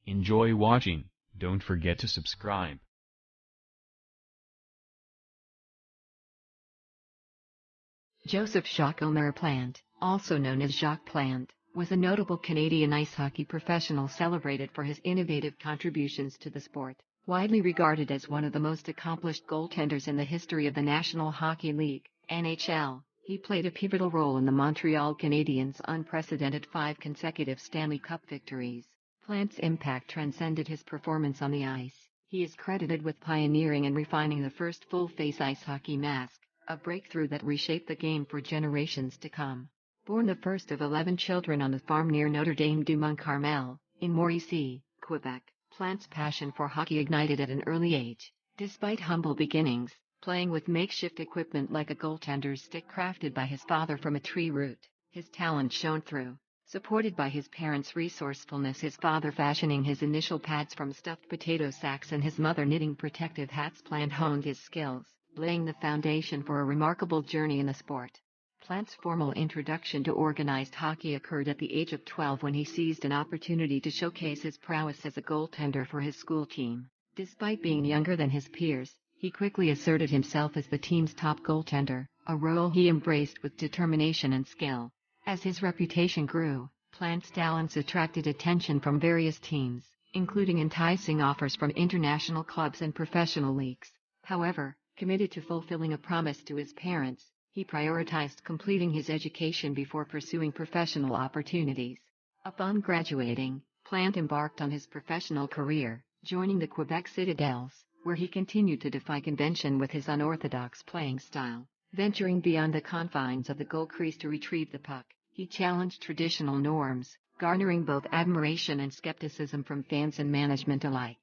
Enjoy watching, don't forget to subscribe. Joseph Jacques-Omer Plante, also known as Jacques Plante, was a notable Canadian ice hockey professional celebrated for his innovative contributions to the sport. Widely regarded as one of the most accomplished goaltenders in the history of the National Hockey League, NHL, he played a pivotal role in the Montreal Canadiens' unprecedented 5 consecutive Stanley Cup victories. Plante's impact transcended his performance on the ice. He is credited with pioneering and refining the first full-face ice hockey mask, a breakthrough that reshaped the game for generations to come. Born the first of 11 children on a farm near Notre-Dame-du-Mont-Carmel, in Mauricie, Quebec, Plante's passion for hockey ignited at an early age. Despite humble beginnings, playing with makeshift equipment like a goaltender's stick crafted by his father from a tree root, his talent shone through. Supported by his parents' resourcefulness, his father fashioning his initial pads from stuffed potato sacks and his mother knitting protective hats, Plante honed his skills, laying the foundation for a remarkable journey in the sport. Plante's formal introduction to organized hockey occurred at the age of 12 when he seized an opportunity to showcase his prowess as a goaltender for his school team. Despite being younger than his peers, he quickly asserted himself as the team's top goaltender, a role he embraced with determination and skill. As his reputation grew, Plante's talents attracted attention from various teams, including enticing offers from international clubs and professional leagues. However, committed to fulfilling a promise to his parents, he prioritized completing his education before pursuing professional opportunities. Upon graduating, Plante embarked on his professional career, joining the Quebec Citadels, where he continued to defy convention with his unorthodox playing style. Venturing beyond the confines of the goal crease to retrieve the puck, he challenged traditional norms, garnering both admiration and skepticism from fans and management alike.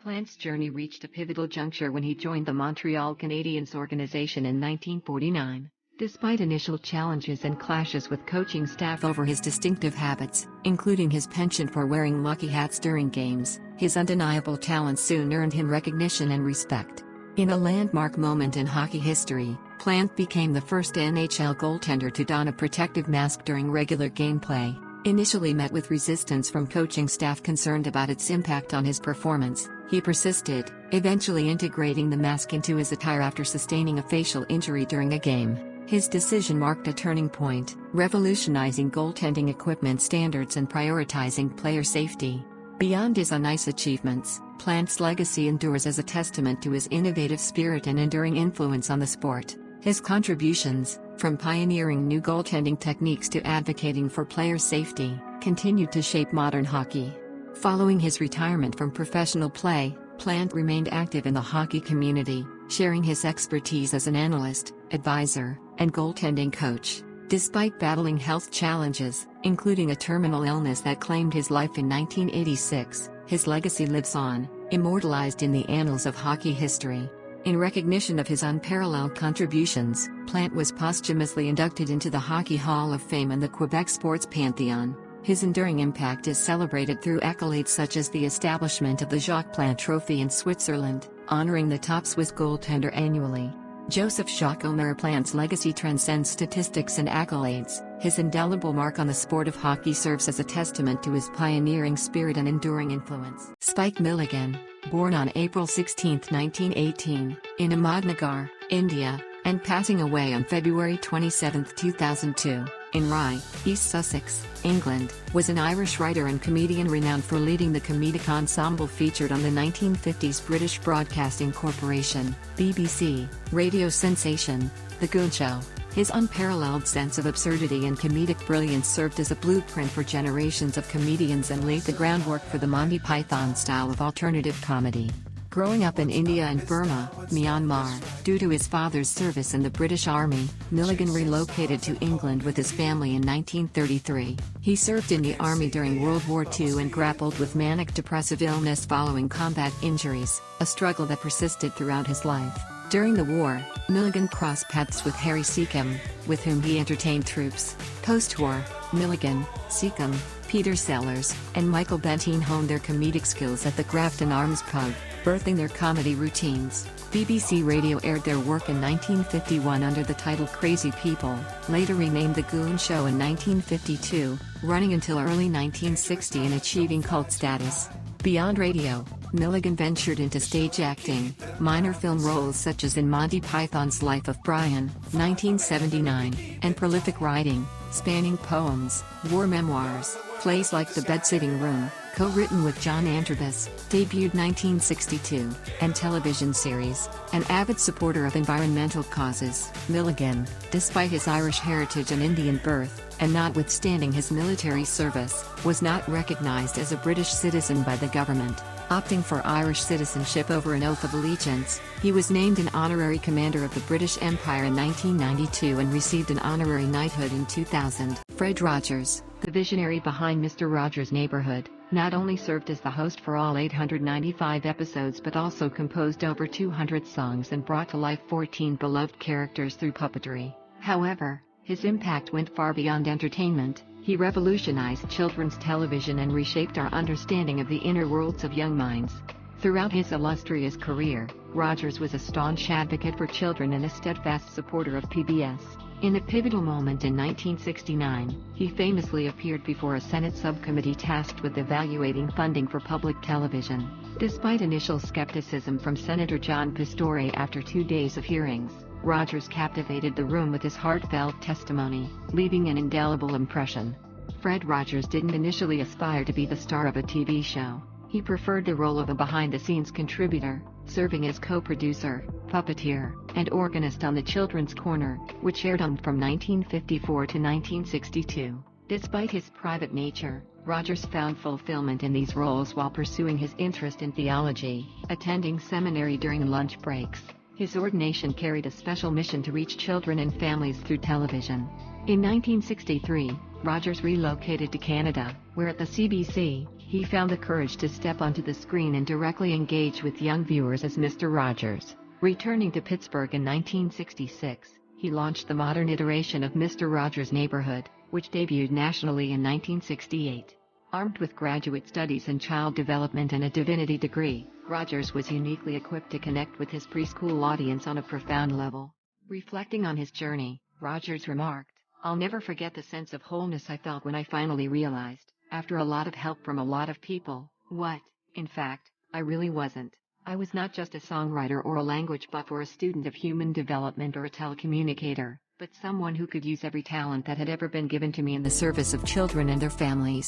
Plante's journey reached a pivotal juncture when he joined the Montreal Canadiens organization in 1949. Despite initial challenges and clashes with coaching staff over his distinctive habits, including his penchant for wearing lucky hats during games, his undeniable talent soon earned him recognition and respect. In a landmark moment in hockey history, Plante became the first NHL goaltender to don a protective mask during regular gameplay. Initially met with resistance from coaching staff concerned about its impact on his performance, he persisted, eventually integrating the mask into his attire after sustaining a facial injury during a game. His decision marked a turning point, revolutionizing goaltending equipment standards and prioritizing player safety. Beyond his on-ice achievements, Plante's legacy endures as a testament to his innovative spirit and enduring influence on the sport. His contributions, from pioneering new goaltending techniques to advocating for player safety, continued to shape modern hockey. Following his retirement from professional play, Plante remained active in the hockey community, sharing his expertise as an analyst, advisor, and goaltending coach. Despite battling health challenges, including a terminal illness that claimed his life in 1986, his legacy lives on, immortalized in the annals of hockey history. In recognition of his unparalleled contributions, Plante was posthumously inducted into the Hockey Hall of Fame and the Quebec Sports Pantheon. His enduring impact is celebrated through accolades such as the establishment of the Jacques Plante Trophy in Switzerland, honoring the top Swiss goaltender annually. Joseph Jacques-Omer Plante's legacy transcends statistics and accolades. His indelible mark on the sport of hockey serves as a testament to his pioneering spirit and enduring influence. Spike Milligan, born on April 16, 1918, in Ahmednagar, India, and passing away on February 27, 2002, in Rye, East Sussex, England, was an Irish writer and comedian renowned for leading the comedic ensemble featured on the 1950s British Broadcasting Corporation, BBC, radio sensation, The Goon Show. His unparalleled sense of absurdity and comedic brilliance served as a blueprint for generations of comedians and laid the groundwork for the Monty Python style of alternative comedy. Growing up in India and Burma, Myanmar, due to his father's service in the British Army, Milligan relocated to England with his family in 1933. He served in the Army during World War II and grappled with manic depressive illness following combat injuries, a struggle that persisted throughout his life. During the war, Milligan crossed paths with Harry Secombe, with whom he entertained troops. Post-war, Milligan, Secombe, Peter Sellers, and Michael Bentine honed their comedic skills at the Grafton Arms pub, birthing their comedy routines. BBC Radio aired their work in 1951 under the title Crazy People, later renamed The Goon Show in 1952, running until early 1960 and achieving cult status. Beyond radio, Milligan ventured into stage acting, minor film roles such as in Monty Python's Life of Brian, 1979, and prolific writing, spanning poems, war memoirs, plays like The Bed-Sitting Room, co-written with John Antrobus, debuted 1962, and television series. An avid supporter of environmental causes, Milligan, despite his Irish heritage and Indian birth, and notwithstanding his military service, was not recognized as a British citizen by the government. Opting for Irish citizenship over an oath of allegiance, he was named an honorary commander of the British Empire in 1992 and received an honorary knighthood in 2000. Fred Rogers, the visionary behind Mr. Rogers' Neighborhood, not only served as the host for all 895 episodes but also composed over 200 songs and brought to life 14 beloved characters through puppetry. However, his impact went far beyond entertainment. He revolutionized children's television and reshaped our understanding of the inner worlds of young minds. Throughout his illustrious career, Rogers was a staunch advocate for children and a steadfast supporter of PBS. In a pivotal moment in 1969, he famously appeared before a Senate subcommittee tasked with evaluating funding for public television. Despite initial skepticism from Senator John Pastore after 2 days of hearings, Rogers captivated the room with his heartfelt testimony, leaving an indelible impression. Fred Rogers didn't initially aspire to be the star of a TV show. He preferred the role of a behind-the-scenes contributor, serving as co-producer, puppeteer, and organist on the Children's Corner, which aired on from 1954 to 1962. Despite his private nature, Rogers found fulfillment in these roles while pursuing his interest in theology, attending seminary during lunch breaks. His ordination carried a special mission to reach children and families through television. In 1963, Rogers relocated to Canada, where at the CBC, he found the courage to step onto the screen and directly engage with young viewers as Mr. Rogers. Returning to Pittsburgh in 1966, he launched the modern iteration of Mr. Rogers' Neighborhood, which debuted nationally in 1968. Armed with graduate studies in child development and a divinity degree, Rogers was uniquely equipped to connect with his preschool audience on a profound level. Reflecting on his journey, Rogers remarked, "I'll never forget the sense of wholeness I felt when I finally realized, after a lot of help from a lot of people, what, in fact, I really wasn't. I was not just a songwriter or a language buff or a student of human development or a telecommunicator, but someone who could use every talent that had ever been given to me in the service of children and their families."